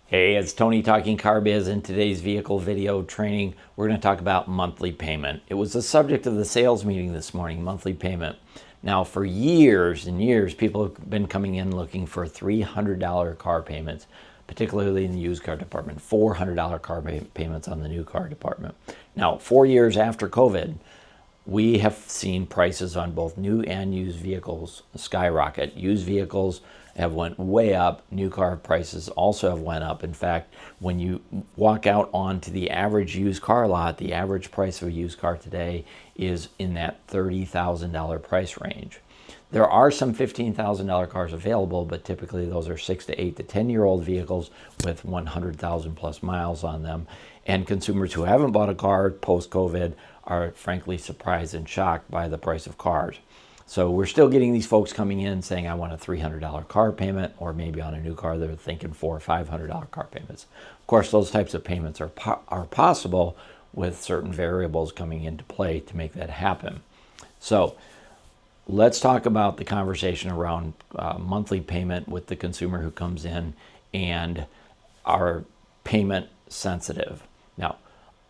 Hey, it's Tony talking Car Biz. In today's vehicle video training, we're going to talk about monthly payment. It was the subject of the sales meeting this morning, monthly payment. Now, for years and years, people have been coming in looking for $300 car payments, particularly in the used car department, $400 car payments on the new car department. Now, 4 years after COVID, we have seen prices on both new and used vehicles skyrocket. Used vehicles have went way up. New car prices also have went up. In fact, when you walk out onto the average used car lot, the average price of a used car today is in that $30,000 price range. There are some $15,000 cars available, but typically those are 6 to 8 to 10-year-old vehicles with 100,000 plus miles on them. And consumers who haven't bought a car post-COVID are frankly surprised and shocked by the price of cars. So we're still getting these folks coming in saying, I want a $300 car payment, or maybe on a new car, they're thinking $400 or $500 car payments. Of course, those types of payments are possible with certain variables coming into play to make that happen. So let's talk about the conversation around monthly payment with the consumer who comes in and are payment sensitive. Now,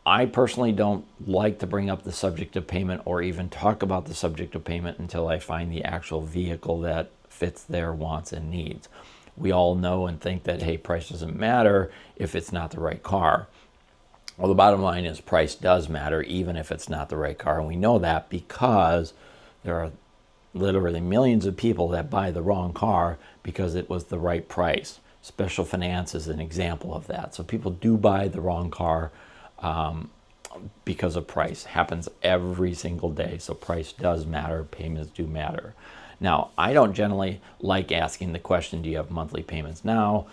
I personally don't like to bring up the subject of payment or even talk about the subject of payment until I find the actual vehicle that fits their wants and needs. We all know and think that, hey, price doesn't matter if it's not the right car. Well, the bottom line is price does matter even if it's not the right car. And we know that because there are literally millions of people that buy the wrong car because it was the right price. Special finance is an example of that. So people do buy the wrong car because of price. Happens every single day. So price does matter. Payments do matter. Now, I don't generally like asking the question, do you have monthly payments now?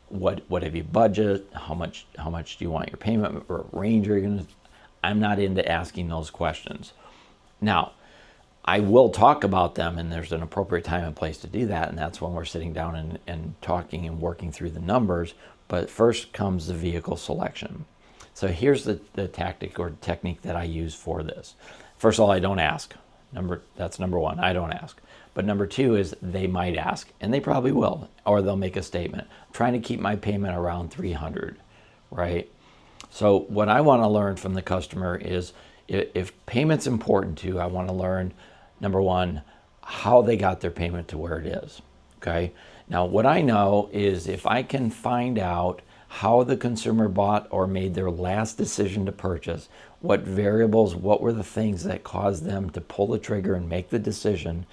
What have you budget? How much do you want your payment or range are you going to? I'm not into asking those questions. Now, I will talk about them, and there's an appropriate time and place to do that, and that's when we're sitting down and talking and working through the numbers. But first comes the vehicle selection. So here's the tactic or technique that I use for this. First of all, I don't ask. That's number one. I don't ask. But number two is they might ask, and they probably will, or they'll make a statement. I'm trying to keep my payment around $300, right? So what I want to learn from the customer is if payment's important to you, I want to learn, number one, how they got their payment to where it is, okay? Now, what I know is if I can find out how the consumer bought or made their last decision to purchase, what variables, what were the things that caused them to pull the trigger and make the decision.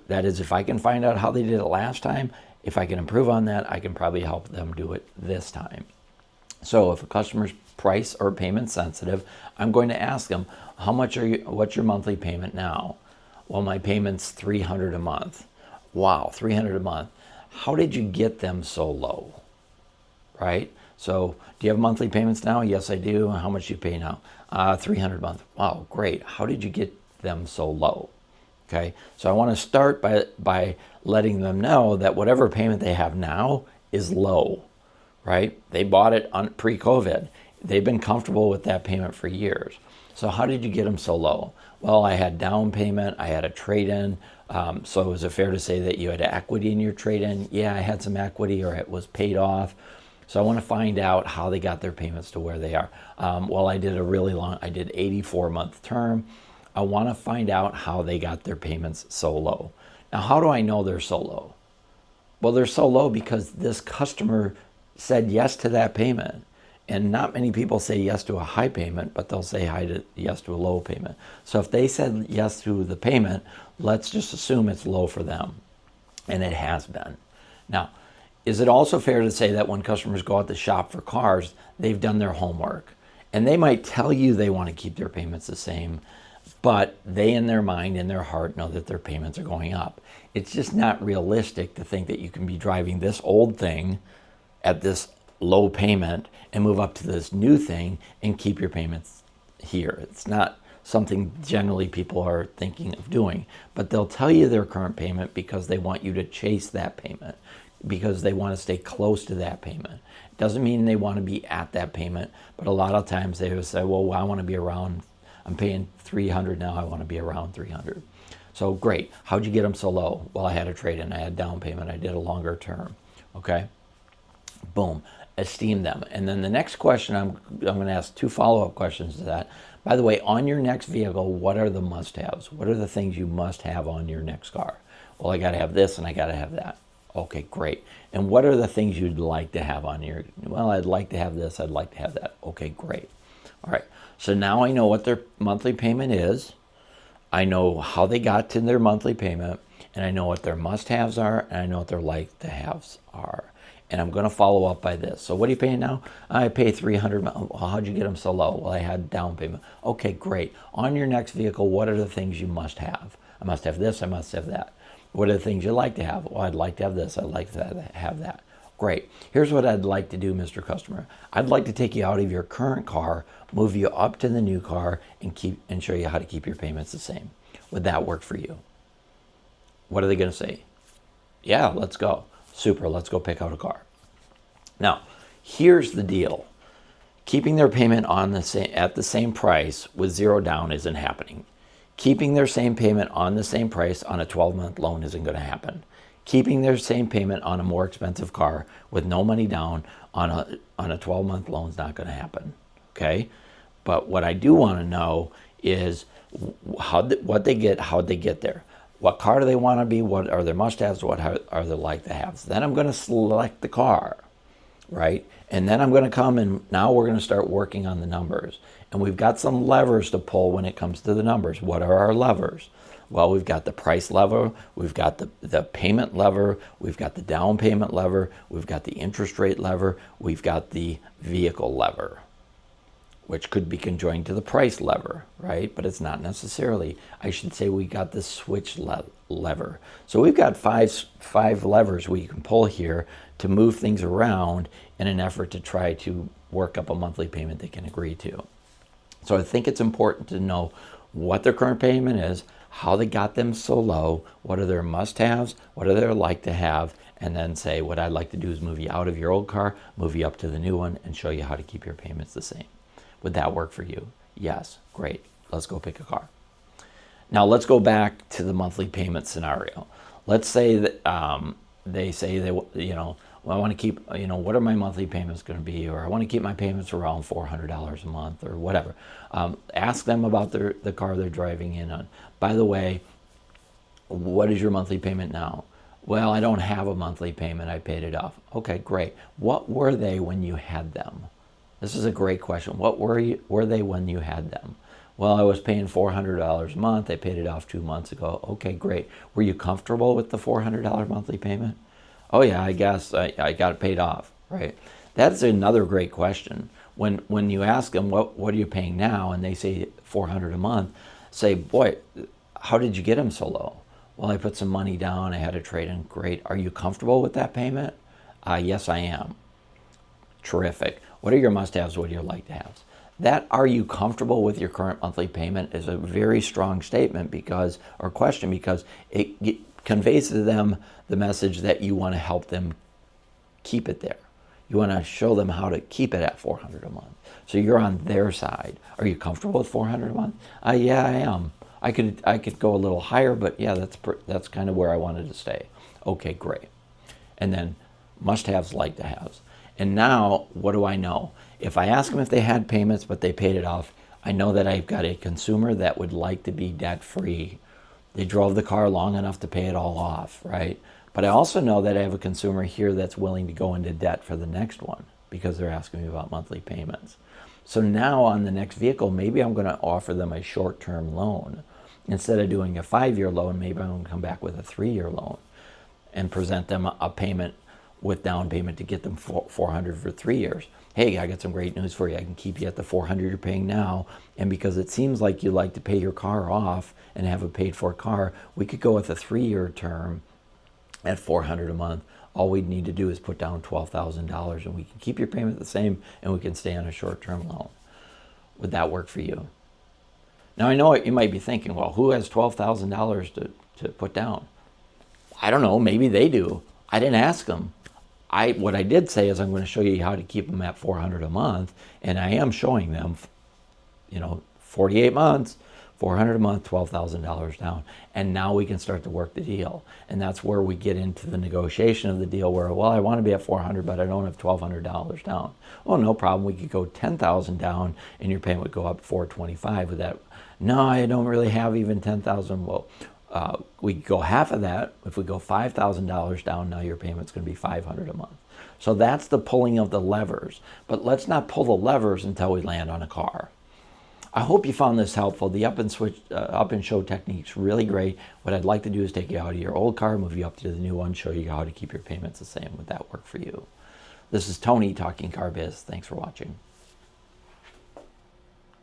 That is, if I can find out how they did it last time, if I can improve on that, I can probably help them do it this time. So if a customer's price or payment sensitive, I'm going to ask them, what's your monthly payment now? Well, my payment's $300 a month. Wow, $300 a month. How did you get them so low? Right? So do you have monthly payments now? Yes, I do. How much do you pay now? $300 a month. Wow, great. How did you get them so low? Okay, so I want to start by letting them know that whatever payment they have now is low, right? They bought it on pre-COVID. They've been comfortable with that payment for years. So how did you get them so low? Well, I had down payment. I had a trade-in. So is it fair to say that you had equity in your trade-in? Yeah, I had some equity, or it was paid off. So I want to find out how they got their payments to where they are. Well, I did 84-month term. I want to find out how they got their payments so low. Now, how do I know they're so low? Well, they're so low because this customer said yes to that payment. And not many people say yes to a high payment, but they'll say yes to a low payment. So if they said yes to the payment, let's just assume it's low for them. And it has been. Now, is it also fair to say that when customers go out to shop for cars, they've done their homework? And they might tell you they want to keep their payments the same, but they in their mind, in their heart, know that their payments are going up. It's just not realistic to think that you can be driving this old thing at this low payment and move up to this new thing and keep your payments here. It's not something generally people are thinking of doing, but they'll tell you their current payment because they want you to chase that payment, because they want to stay close to that payment. It doesn't mean they want to be at that payment, but a lot of times they will say, well, I want to be around, I'm paying $300 now, I want to be around $300. So great, how'd you get them so low? Well, I had a trade-in, I had down payment, I did a longer term, okay? Boom. esteem them. And then the next question, I'm going to ask 2 follow-up questions to that. By the way, on your next vehicle, what are the must-haves? What are the things you must have on your next car? Well, I got to have this and I got to have that. Okay, great. And what are the things you'd like to have on your, well, I'd like to have this, I'd like to have that. Okay, great. All right, so now I know what their monthly payment is. I know how they got to their monthly payment, and I know what their must-haves are, and I know what their like-to-haves are. And I'm going to follow up by this. So what are you paying now? I pay $300. Well, how'd you get them so low? Well, I had down payment. Okay, great. On your next vehicle, what are the things you must have? I must have this, I must have that. What are the things you like to have? Well, I'd like to have this, I'd like to have that. Great. Here's what I'd like to do, Mr. Customer. I'd like to take you out of your current car, move you up to the new car, and show you how to keep your payments the same. Would that work for you? What are they going to say? Yeah, let's go. Super, let's go pick out a car. Now, here's the deal. Keeping their payment at the same price with 0 down isn't happening. Keeping their same payment on the same price on a 12-month loan isn't going to happen. Keeping their same payment on a more expensive car with no money down on a 12-month loan is not going to happen. Okay? But what I do want to know is what they get, how'd they get there? What car do they want to be? What are their must-haves? What are their like-to-haves? Then I'm going to select the car, right? And then I'm going to come and now we're going to start working on the numbers. And we've got some levers to pull when it comes to the numbers. What are our levers? Well, we've got the price lever, we've got the payment lever, we've got the down payment lever, we've got the interest rate lever, we've got the vehicle lever, which could be conjoined to the price lever, right? But it's not necessarily. I should say we got the switch lever. So we've got five levers we can pull here to move things around in an effort to try to work up a monthly payment they can agree to. So I think it's important to know what their current payment is, how they got them so low, what are their must-haves, what are their like-to-have, and then say what I'd like to do is move you out of your old car, move you up to the new one, and show you how to keep your payments the same. Would that work for you? Yes, great. Let's go pick a car. Now let's go back to the monthly payment scenario. Let's say that they say they, well, I want to keep, what are my monthly payments going to be? Or I want to keep my payments around $400 a month or whatever. Ask them about the car they're driving in on. By the way, what is your monthly payment now? Well, I don't have a monthly payment. I paid it off. Okay, great. What were they when you had them? This is a great question. What were they when you had them? Well, I was paying $400 a month. I paid it off 2 months ago. Okay, great. Were you comfortable with the $400 monthly payment? Oh yeah, I guess I got it paid off, right? That's another great question. When you ask them what are you paying now, and they say $400 a month, say, boy, how did you get them so low? Well, I put some money down. I had a trade-in. Great. Are you comfortable with that payment? Yes, I am. Terrific. What are your must-haves? What are your like-to-haves? That "are you comfortable with your current monthly payment" is a very strong statement because it conveys to them the message that you want to help them keep it there. You want to show them how to keep it at $400 a month. So you're on their side. Are you comfortable with $400 a month? Yeah, I am. I could go a little higher, but yeah, that's kind of where I wanted to stay. Okay, great. And then must-haves, like-to-haves. And now, what do I know? If I ask them if they had payments but they paid it off, I know that I've got a consumer that would like to be debt-free. They drove the car long enough to pay it all off, right? But I also know that I have a consumer here that's willing to go into debt for the next one because they're asking me about monthly payments. So now on the next vehicle, maybe I'm going to offer them a short-term loan. Instead of doing a 5-year loan, maybe I'm going to come back with a 3-year loan and present them a payment with down payment to get them $400 for 3 years. Hey, I got some great news for you. I can keep you at the $400 you're paying now. And because it seems like you like to pay your car off and have a paid for car, we could go with a 3-year term at $400 a month. All we'd need to do is put down $12,000 and we can keep your payment the same and we can stay on a short-term loan. Would that work for you? Now I know you might be thinking, well, who has $12,000 to put down? I don't know, maybe they do. I didn't ask them. What I did say is I'm going to show you how to keep them at $400 a month, and I am showing them, 48 months, $400 a month, $12,000 down. And now we can start to work the deal. And that's where we get into the negotiation of the deal where, well, I want to be at 400, but I don't have $1,200 down. Well, no problem. We could go 10,000 down and your payment would go up 425 with that. No, I don't really have even 10,000. Well, we could go half of that. If we go $5,000 down, now your payment's going to be 500 a month. So that's the pulling of the levers. But let's not pull the levers until we land on a car. I hope you found this helpful. The up and show technique's really great. What I'd like to do is take you out of your old car, move you up to the new one, show you how to keep your payments the same. Would that work for you? This is Tony talking Car Biz. Thanks for watching.